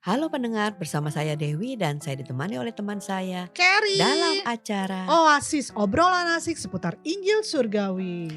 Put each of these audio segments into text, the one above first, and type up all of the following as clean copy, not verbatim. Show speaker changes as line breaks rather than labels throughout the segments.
Halo pendengar, bersama saya Dewi dan saya ditemani oleh teman saya dalam
Carrie,
acara
Oasis obrolan asik seputar Injil Surgawi.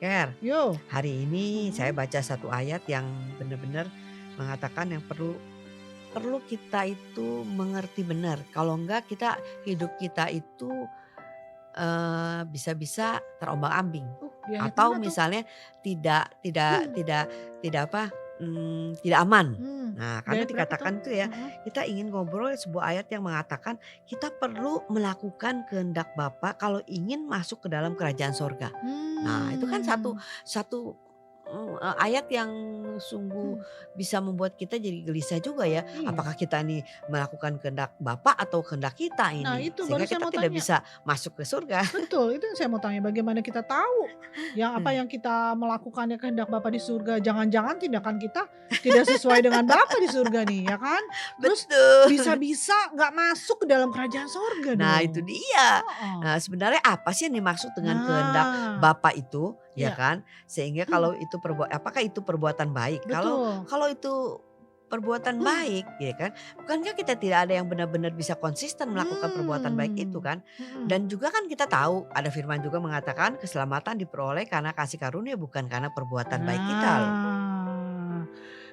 Care.
Yo,
Hari ini saya
mhm,
baca satu ayat yang benar-benar mengatakan yang perlu perlu kita itu mengerti benar. Kalau enggak kita hidup kita itu bisa-bisa terombang-ambing
di ayat
atau
mana tuh?
misalnya tidak tidak tidak tidak apa, tidak aman.
Hmm,
Nah,
di
karena
ayat berapa tuh?
dikatakan itu ya,
Mhm.
kita ingin ngobrol sebuah ayat yang mengatakan kita perlu melakukan kehendak Bapa kalau ingin masuk ke dalam kerajaan sorga. Nah, itu kan satu
Hmm,
satu, ayat yang sungguh
hmm,
bisa membuat kita jadi gelisah juga ya,
iya.
apakah kita nih melakukan kehendak Bapa atau kehendak kita
Nah
ini?
itu baru
Sehingga
saya
kita
mau
tidak
tanya.
bisa masuk ke surga.
Betul, itu yang saya mau tanya. Bagaimana kita tahu yang apa yang kita melakukannya kehendak Bapa di surga? Jangan-jangan tindakan kita tidak sesuai dengan Bapa di surga nih, ya kan? Terus
Betul.
bisa-bisa nggak masuk ke dalam kerajaan surga
Nah itu
dong.
dia.
Oh,
Nah sebenarnya apa sih yang dimaksud dengan kehendak
nah,
Bapa itu, ya
iya.
kan? Sehingga kalau itu apakah itu perbuatan baik? Kalau
Betul.
kalau itu perbuatan baik, ya kan? Bukankah kita tidak ada yang benar-benar bisa konsisten melakukan perbuatan baik itu
Mmm,
kan?
mhm.
Dan juga kan kita tahu ada firman juga mengatakan keselamatan diperoleh karena kasih karunia bukan karena perbuatan baik kita loh.
Nah,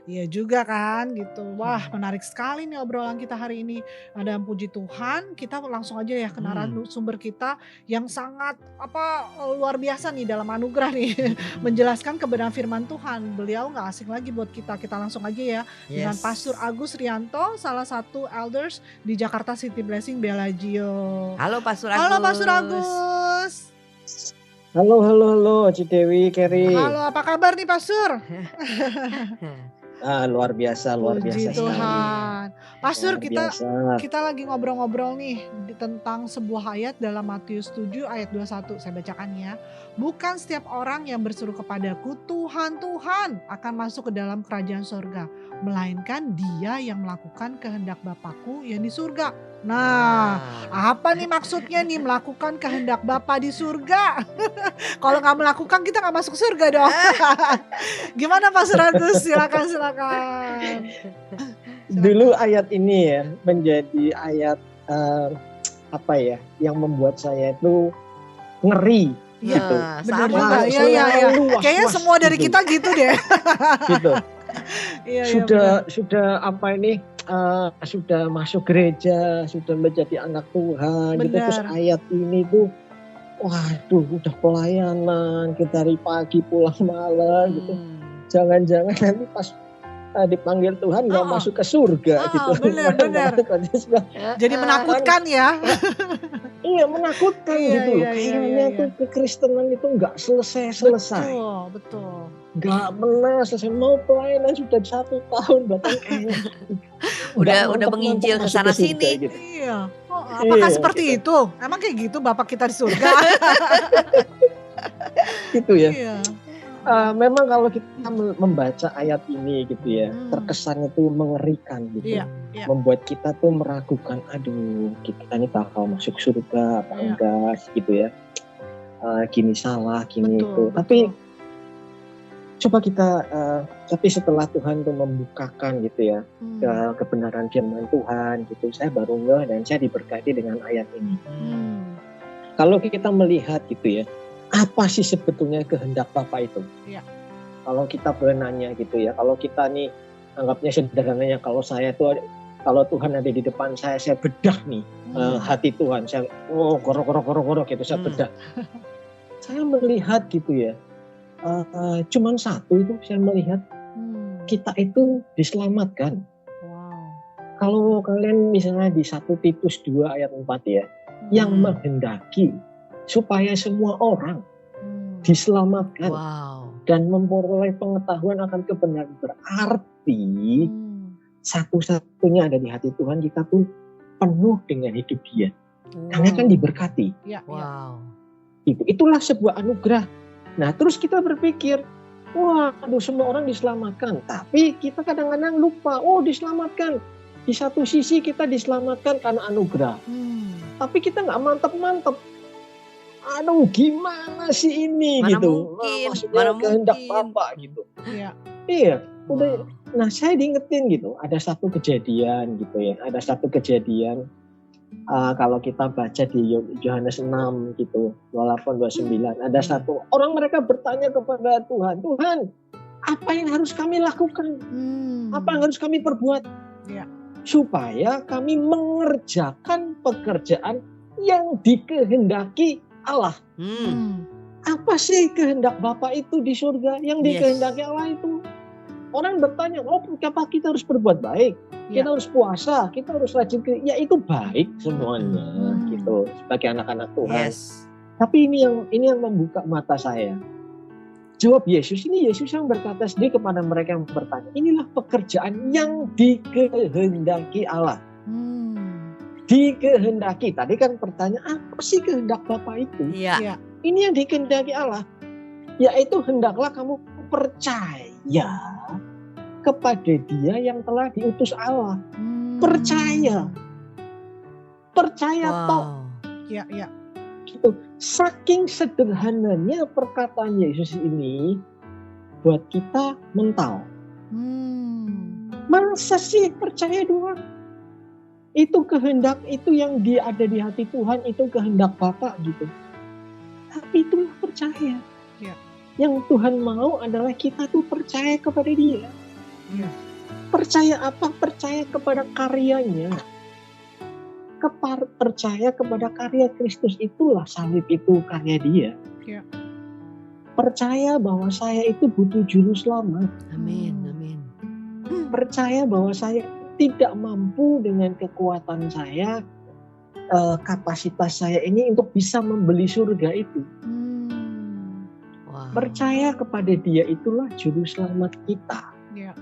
iya juga kan gitu. Wah menarik sekali nih obrolan kita hari ini. Ada puji Tuhan, kita langsung aja ya ke
Mhm.
narasumber kita yang sangat luar biasa nih dalam anugerah nih
Mhm.
menjelaskan kebenaran firman Tuhan. Beliau nggak asing lagi buat kita. Kita langsung aja ya dengan Pastor
Yes.
Agus Rianto, salah satu elders di Jakarta City Blessing Bellagio.
Halo Pastor
Halo Pastor
Agus.
Agus.
Halo halo halo, Cidewi, Keri.
Halo, apa kabar nih Pastor?
Luar
Puji
biasa sekali.
Tuhan. Pastor,
Luar
kita
biasa.
kita lagi ngobrol-ngobrol nih tentang sebuah ayat dalam Matius 7 ayat 21. Saya bacakan ya. Bukan setiap orang yang berseru kepadaku, Tuhan, Tuhan, akan masuk ke dalam kerajaan surga, melainkan dia yang melakukan kehendak Bapakku yang di surga. Nah,
Nah.
apa nih maksudnya nih melakukan kehendak Bapa di surga? Kalau nggak melakukan kita nggak masuk surga dong. Gimana Pastor Agus? Silakan silakan.
Dulu
Silakan.
ayat ini ya menjadi ayat eee, apa ya, yang membuat saya itu ngeri
Iya,
gitu.
Nah,
bener
sama
juga.
Mas.
Iya iya iya.
Selalu
Kayaknya
was-was
semua dari
gitu,
kita gitu deh.
gitu.
Iya iya bener.
Sudah apa ini, sudah masuk gereja, sudah menjadi anak Tuhan gitu, terus
Bener.
ayat ini tuh, waduh udah pelayanan, kita dari pagi pulang malam gitu.
Mmm.
Jangan-jangan nanti pas, dipanggil Tuhan nggak
Heeh,
masuk ke surga gitu.
heeh, bener bener.
Makanya tadi saya bilang,
Jadi
Heeh.
kan
menakutkan ya.
iya menakutkan
Iya
gitu loh.
iya iya iya
Kayaknya
iya.
tuh kekristenan itu nggak selesai-selesai.
Betul betul.
Nggak pernah selesai. Mau pelayanan sudah 1 tahun bahkan kayaknya nggak
Udah
mantep-mantep
menginjil ke
masuk ke
sana
surga
sini.
gitu.
Iya. Heeh, apakah
Iya gitu.
seperti itu? Emang kayak gitu Bapak kita di surga?
Gitu ya.
Iya.
Memang kalau kita membaca ayat ini gitu ya,
Mhm.
terkesan itu mengerikan gitu.
Iya iya
Membuat kita tuh meragukan, aduh kita ini bakal masuk surga apa
iya.
enggak gitu ya. Gini salah, gini
Betul
itu.
betul.
Coba kita, tapi setelah Tuhan tuh membukakan gitu ya,
Mmm,
kebenaran firman Tuhan gitu, saya baru ngeh dan saya diberkati dengan ayat ini.
Mmm.
mmm.
Kalau kita melihat gitu ya, apa sih sebetulnya kehendak Bapa itu?
Iya.
Kalau kita boleh nanya gitu ya, kalau kita nih anggapnya sederhananya kalau Tuhan ada di depan saya bedah nih,
Mmm,
hati Tuhan, saya gorok gorok gorok gorok gitu, saya
Mmm.
bedah. Saya melihat gitu ya, cuman satu itu saya melihat,
mmm.
kita itu diselamatkan.
Wow.
Kalau kalian misalnya di 1 Titus 2 ayat 4 ya, yang
Mmm,
menghendaki supaya semua orang
mmm.
diselamatkan
Wow.
dan memperoleh pengetahuan akan kebenaran. Berarti
Mmm.
satu-satunya ada di hati Tuhan, kita tuh penuh dengan hidup Dia. Karena kan
Wow.
diberkati.
Iya iya.
Wow.
Itulah sebuah anugerah. Nah, terus kita berpikir, wah, aduh semua orang diselamatkan. Tapi kita kadang-kadang lupa, oh diselamatkan. Di satu sisi kita diselamatkan karena anugerah.
Mmm.
Tapi kita nggak mantep-mantep. Aduh gimana sih ini
Mana
gitu.
mungkin
Maksudnya
mana
kehendak
mungkin.
Bapak gitu.
Iya.
Iya. Udah,
Wow.
nah saya diingetin gitu, ada satu kejadian gitu ya, ada satu kejadian kalau kita baca di Yohanes 6 gitu, 28 29, ada satu orang mereka bertanya kepada Tuhan, Tuhan, apa yang harus kami lakukan? Apa yang harus kami perbuat?
Ya.
Supaya kami mengerjakan pekerjaan yang dikehendaki Allah. Apa sih kehendak Bapa itu di surga? Yang dikehendaki Allah itu. Orang bertanya, oh apa kita harus berbuat baik?
Ya.
Kita harus puasa, kita harus rajin ya itu baik semuanya gitu sebagai anak-anak Tuhan.
Yes.
Tapi ini yang membuka mata saya. Jawab Yesus, ini Yesus yang berkata sendiri kepada mereka yang bertanya, inilah pekerjaan yang dikehendaki Allah. Dikehendaki, tadi kan pertanyaan, apa sih kehendak Bapa itu?
Iya.
Ini yang dikehendaki Allah, yaitu hendaklah kamu percaya kepada Dia yang telah diutus Allah. Percaya toh.
Ya.
Gitu. Saking sederhananya perkataan Yesus ini buat kita mental. Masa sih percaya doang? Itu kehendak itu yang ada di hati Tuhan, itu kehendak Bapa gitu. Tapi itulah percaya.
Ya.
Yang Tuhan mau adalah kita tuh percaya kepada Dia.
Ya.
Percaya apa? Percaya kepada karyanya. Percaya kepada karya Kristus, itulah salib itu karya Dia.
Ya.
Percaya bahwa saya itu butuh juru selamat.
Amin.
Percaya bahwa saya tidak mampu dengan kekuatan saya, kapasitas saya ini untuk bisa membeli surga itu.
Wow.
Percaya kepada Dia itulah juru selamat kita.
Ya.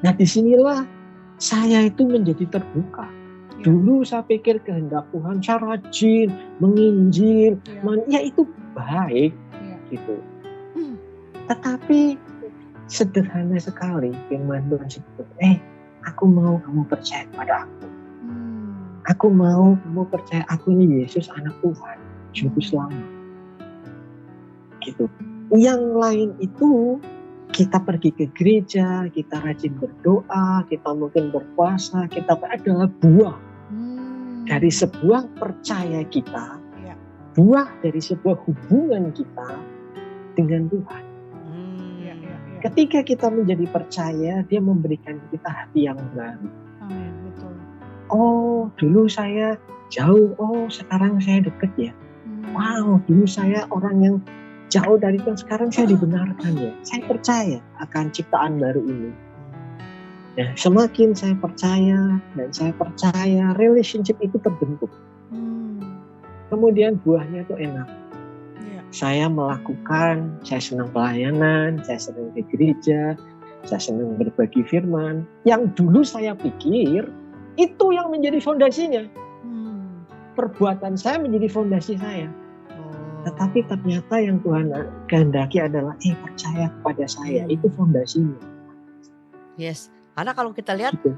Nah disinilah saya itu menjadi terbuka.
Ya.
Dulu saya pikir kehendak Tuhan, saya rajin, menginjil,
Ya.
ya itu baik gitu. Tetapi sederhana sekali firman Tuhan sebut, aku mau kamu percaya pada aku. Aku mau kamu percaya aku ini Yesus anak Tuhan, juru selamat. Gitu. Yang lain itu kita pergi ke gereja, kita rajin berdoa, kita mungkin berpuasa, kita adalah buah dari sebuah percaya kita, buah dari sebuah hubungan kita dengan Tuhan. Ketika kita menjadi percaya, Dia memberikan kita hati yang baru.
Amin, betul.
Oh, dulu saya jauh, oh sekarang saya dekat ya. Wow, dulu saya orang yang jauh dari Tuhan, sekarang saya dibenarkan ya. Saya percaya akan ciptaan baru ini. Nah, semakin saya percaya dan saya percaya, relationship itu terbentuk. Kemudian buahnya itu enak. Saya melakukan, saya senang pelayanan, saya senang ke gereja, saya senang berbagi firman. Yang dulu saya pikir itu yang menjadi fondasinya. Perbuatan saya menjadi fondasi saya. Tetapi ternyata yang Tuhan kehendaki adalah percaya kepada saya, itu fondasinya.
Yes, karena kalau kita lihat
Gitu.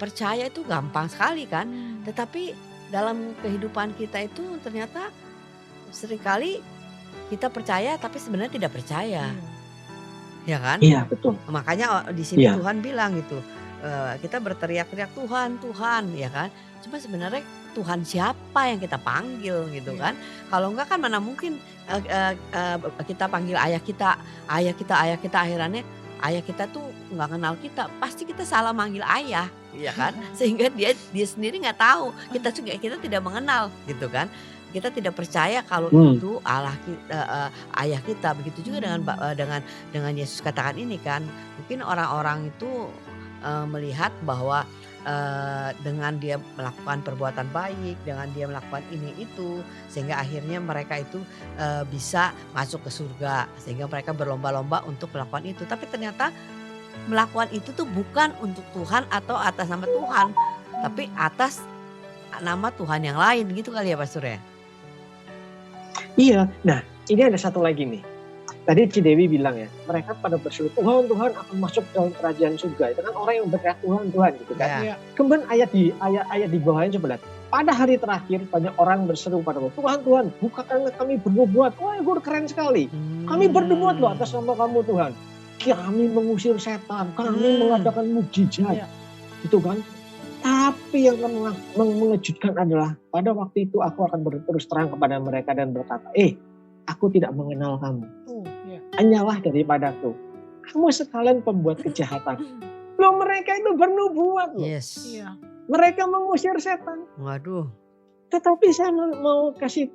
percaya itu gampang sekali kan. Tetapi dalam kehidupan kita itu ternyata seringkali kita percaya tapi sebenarnya tidak percaya, ya kan?
Iya betul.
Makanya di sini
Iya.
Tuhan bilang gitu, kita berteriak-teriak Tuhan, Tuhan, ya kan? Cuma sebenarnya Tuhan siapa yang kita panggil gitu kan? Kalau enggak kan mana mungkin kita panggil ayah kita, akhirnya ayah kita tuh nggak kenal kita, pasti kita salah manggil ayah, ya kan? Sehingga dia sendiri nggak tahu, kita tidak mengenal gitu kan? Kita tidak percaya kalau itu Allah ayah kita. Begitu juga dengan Yesus katakan ini kan, mungkin orang-orang itu melihat bahwa dengan dia melakukan perbuatan baik, dengan dia melakukan ini itu, sehingga akhirnya mereka itu bisa masuk ke surga, sehingga mereka berlomba-lomba untuk melakukan itu. Tapi ternyata melakukan itu tuh bukan untuk Tuhan atau atas nama Tuhan, tapi atas nama Tuhan yang lain, gitu kali ya Pastor ya?
Iya, nah ini ada satu lagi nih. Tadi Cidewi bilang ya, mereka pada berseru, Tuhan akan masuk dalam kerajaan surga. Itu kan orang yang berkata Tuhan gitu kan.
Ya.
Kemudian ayat di bawahnya coba lihat. Pada hari terakhir banyak orang berseru pada Tuhan, bukakanlah kami bernubuat. Wah, gue keren sekali. Kami bernubuat loh atas nama kamu Tuhan. kami mengusir setan, kami
Hmm.
mengadakan mukjizat,
Iya.
gitu kan. Tapi yang mengejutkan adalah pada waktu itu aku akan berterus terang kepada mereka dan berkata, aku tidak mengenal kamu.
Iya.
Hanyalah daripadaku. Kamu sekalian pembuat kejahatan. Loh, mereka itu bernubuat loh.
Yes.
Iya.
Mereka mengusir setan.
Waduh.
Tetapi saya mau kasih,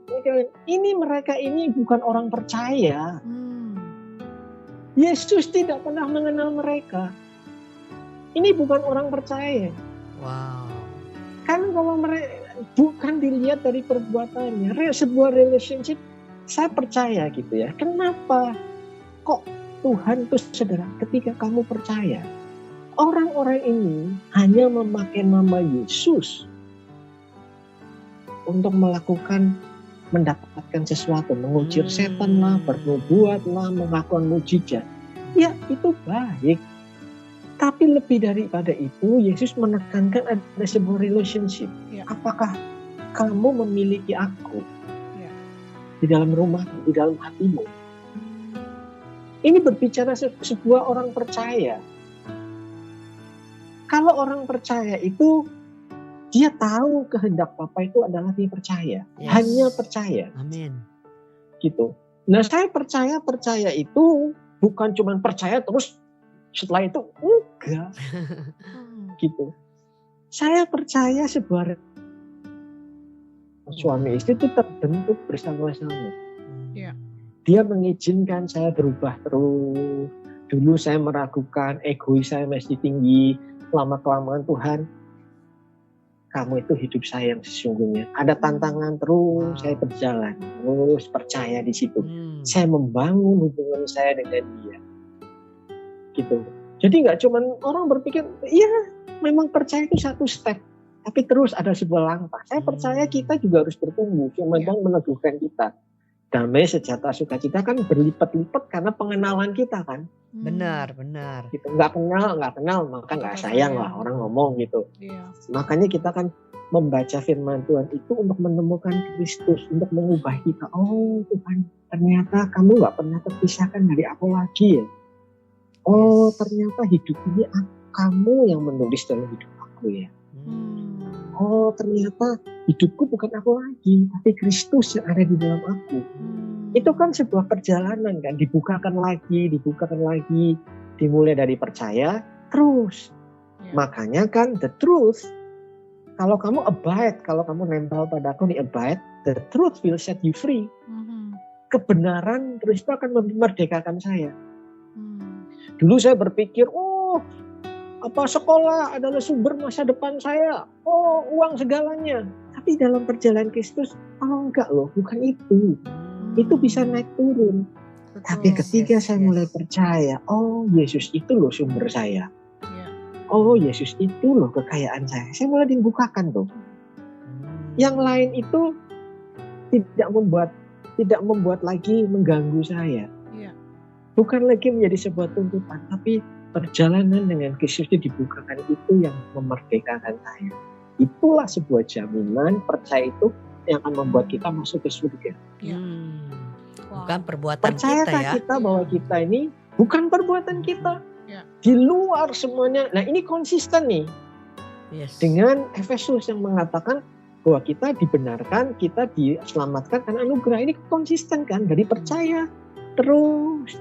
ini mereka ini bukan orang percaya. Yesus tidak pernah mengenal mereka. Ini bukan orang percaya.
Wow.
Kan kalau mereka bukan dilihat dari perbuatannya, sebuah relationship, saya percaya gitu ya. Kenapa? Kok Tuhan itu saudara, ketika kamu percaya, orang-orang ini hanya memakai nama Yesus untuk mendapatkan sesuatu, mengusir setan lah, bernubuat lah, melakukan mujizat. Ya, itu baik. Tapi lebih daripada itu, Yesus menekankan ada sebuah relationship.
Ya.
Apakah kamu memiliki aku di dalam rumah, di dalam hatimu? Ini berbicara sebuah orang percaya. Kalau orang percaya itu, dia tahu kehendak Bapa itu adalah dia percaya.
Yes.
Hanya percaya.
Amin.
Gitu. Nah, saya percaya itu bukan cuma percaya terus setelah itu enggak. Gitu. Saya percaya sebuah suami istri itu terbentuk bersama-sama.
Iya.
Dia mengizinkan saya berubah terus. Dulu saya meragukan, egois saya masih tinggi. Lama-kelamaan Tuhan, kamu itu hidup saya yang sesungguhnya. Ada tantangan terus, saya berjalan. Terus percaya di situ. Saya membangun hubungan saya dengan dia. Gitu. Jadi nggak cuma orang berpikir, iya memang percaya itu satu step. Tapi terus ada sebuah langkah. Saya percaya kita juga harus bertumbuh. Memang meneguhkan kita. Damai, sejahtera, sukacita kan berlipat-lipat karena pengenalan kita kan.
Benar.
Gitu. Nggak kenal, maka nggak sayang lah orang ngomong gitu.
Iya.
Makanya kita kan membaca firman Tuhan itu untuk menemukan Kristus, untuk mengubah kita. Oh Tuhan, ternyata kamu nggak pernah terpisahkan dari aku lagi ya. Oh ternyata hidup ini kamu yang menulis dalam hidup aku ya. Oh ternyata hidupku bukan aku lagi, tapi Kristus yang ada di dalam aku. Itu kan sebuah perjalanan kan, dibukakan lagi, dimulai dari percaya, terus. Makanya kan the truth, kalau kamu abide, kalau kamu nempel padaku di abide, the truth will set you free. Kebenaran terus itu akan memerdekakan saya. Dulu saya berpikir, sekolah adalah sumber masa depan saya. Uang segalanya. Tapi dalam perjalanan Kristus, enggak loh, bukan itu. Itu bisa naik turun.
Betul.
Tapi ketika saya mulai percaya, Yesus itu loh sumber saya. Yesus itu loh kekayaan saya mulai dibukakan tuh. Yang lain itu tidak membuat lagi mengganggu saya. Bukan lagi menjadi sebuah tuntutan, tapi perjalanan dengan Kristus dibukakan itu yang memerdekakan saya. Itulah sebuah jaminan percaya itu yang akan membuat kita masuk ke surga.
Bukan perbuatan
Percayakah
kita ya.
kita bahwa kita ini bukan perbuatan kita. Di luar semuanya. Nah ini konsisten nih.
Yes.
Dengan Efesus yang mengatakan bahwa kita dibenarkan, kita diselamatkan karena anugerah. Ini konsisten kan, dari percaya terus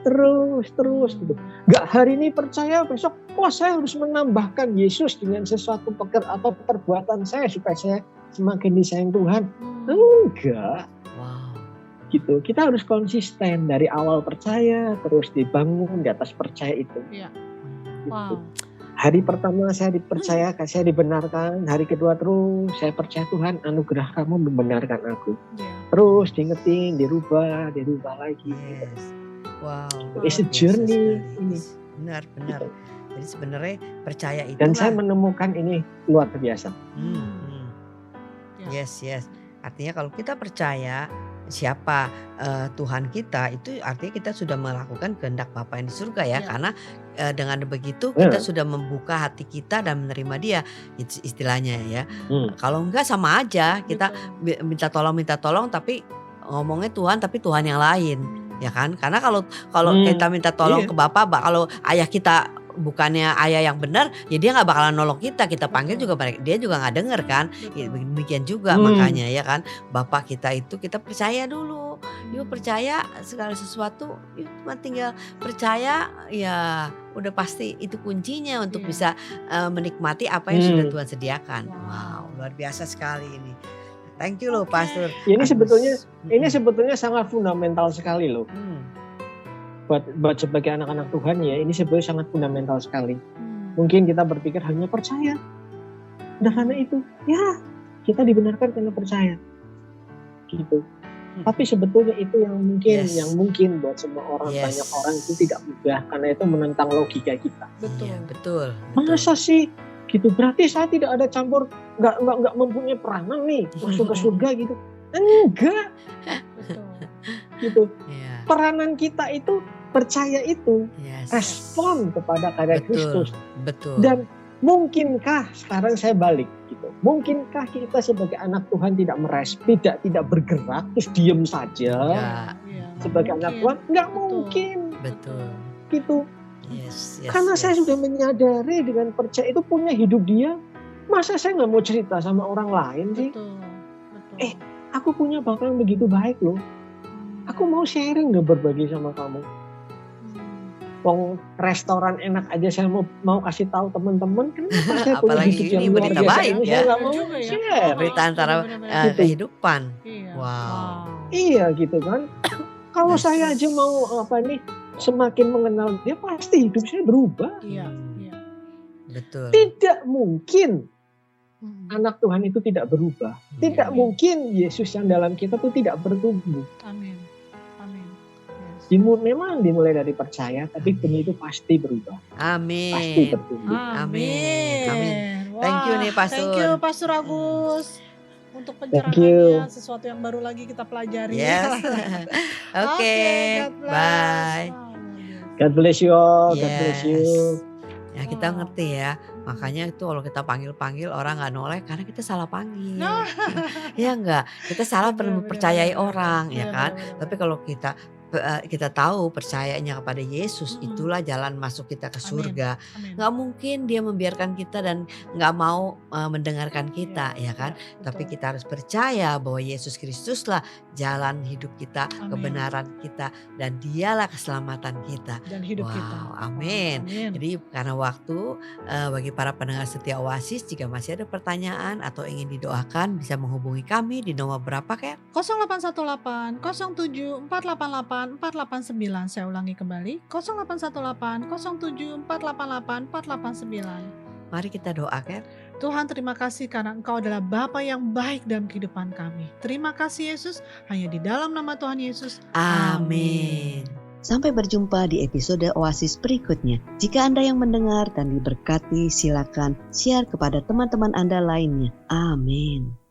gitu. Gak hari ini percaya, besok saya harus menambahkan Yesus dengan sesuatu perbuatan saya supaya saya semakin disayang Tuhan. Enggak.
Wow.
Gitu. Kita harus konsisten dari awal percaya terus dibangun di atas percaya itu. Gitu.
Wow.
Hari pertama saya dipercaya, saya dibenarkan. Hari kedua terus saya percaya Tuhan, anugerah kamu membenarkan aku. Terus diingetin, dirubah lagi.
Yes. Wow.
It's a journey ini.
Benar. Jadi sebenarnya percaya itu.
Dan saya menemukan ini luar biasa.
Yes. Artinya kalau kita percaya siapa Tuhan kita, itu artinya kita sudah melakukan kehendak Bapa yang di surga ya. Karena dengan begitu kita sudah membuka hati kita dan menerima dia, istilahnya ya. Kalau enggak sama aja kita minta tolong tapi ngomongnya Tuhan tapi Tuhan yang lain. ya kan? Karena kalau
Hmm,
kita minta tolong
iya.
ke Bapak, kalau ayah kita bukannya ayah yang benar, ya dia nggak bakalan nolong kita. Kita panggil
Betul.
juga dia juga nggak denger kan. Ya,
Betul.
demikian juga
Hmm.
makanya ya kan, Bapak kita itu kita percaya dulu. Yuk percaya segala sesuatu, yuk cuma tinggal percaya, ya udah pasti itu kuncinya untuk
Iya.
bisa menikmati apa yang sudah
Hmm.
Tuhan sediakan.
Wow.
Wow, luar biasa sekali ini. Thank you loh Pastor
Ini
Agus.
sebetulnya sangat fundamental sekali loh. Buat sebagai anak-anak Tuhan ya, ini sebetulnya sangat fundamental sekali. Mungkin kita berpikir hanya percaya. Dan karena itu, ya kita dibenarkan karena percaya. Gitu. Tapi sebetulnya itu yang mungkin buat semua orang,
Yes.
banyak orang itu tidak mudah karena itu menentang logika kita.
Betul.
Iya, betul.
Masa sih gitu? Berarti saya tidak ada campur, nggak mempunyai peranan nih masuk ke surga gitu? Enggak,
Betul.
gitu.
Iya.
Peranan kita itu percaya itu,
Yes.
respon kepada karya
Betul.
Kristus.
Betul.
Dan mungkinkah sekarang saya balik gitu? Mungkinkah kita sebagai anak Tuhan tidak tidak bergerak terus diem saja
Enggak.
Iya,
sebagai anak Tuhan? Nggak mungkin
Betul.
gitu.
Yes.
Karena saya sudah menyadari dengan percaya itu punya hidup dia. Masa saya nggak mau cerita sama orang lain sih?
Betul. Betul.
Eh, Aku punya Bapak yang begitu baik loh. Aku mau sharing deh, berbagi sama kamu. Wong restoran enak aja saya mau kasih tahu teman-teman, kenapa saya punya
Apalagi
hidup
ini
yang luar
berita
biasa
baik
ini
ya.
saya nggak mau
Juga ya.
share.
Berita antara
Benar-benar.
Gitu.
kehidupan.
Iya.
Wow.
Iya gitu kan. Kalau
Yes.
saya aja mau semakin mengenal dia, pasti hidup saya berubah.
Iya. Iya.
Betul.
Tidak mungkin anak Tuhan itu tidak berubah. Tidak
Amin.
mungkin Yesus yang dalam kita itu tidak bertumbuh.
Amin. Amin. Yes.
Memang dimulai dari percaya, tapi benih itu pasti berubah.
Amin.
Pasti bertumbuh.
Amin. Amin.
Wah,
Thank you nih, Pastor.
Thank you Pastor Agus untuk
Thank
pencerahannya,
you.
sesuatu yang baru lagi kita pelajari.
Yes. Oke.
God bless.
Bye.
Wow, luar biasa.
God bless you all. God bless
Yes.
you.
Ya kita
Wow.
ngerti ya. Makanya itu kalau kita panggil-panggil orang nggak noleh karena kita salah panggil.
Nah.
Ya enggak, kita salah
Benar,
mempercayai
benar,
orang
benar,
ya kan.
benar,
Tapi kalau kita tahu percayanya kepada Yesus,
Mm-mm.
itulah jalan masuk kita ke
Amin.
surga.
Amin.
Nggak mungkin dia membiarkan kita dan nggak mau mendengarkan kita ya kan.
Betul.
Tapi kita harus percaya bahwa Yesus Kristuslah jalan hidup kita,
Amin.
kebenaran kita, dan dialah keselamatan kita.
Dan hidup kita.
Wow, amin.
Amin.
Jadi karena waktu, bagi para pendengar setia Oasis, jika masih ada pertanyaan atau ingin didoakan bisa menghubungi kami di nomor berapa Ker?
0818 07 488 489. Saya ulangi kembali. 0818 07 488 489.
Mari kita doa Ker.
Tuhan, terima kasih karena Engkau adalah Bapa yang baik dalam kehidupan kami. Terima kasih Yesus, hanya di dalam nama Tuhan Yesus.
Amin.
Sampai berjumpa di episode Oasis berikutnya. Jika Anda yang mendengar dan diberkati, silakan share kepada teman-teman Anda lainnya. Amin.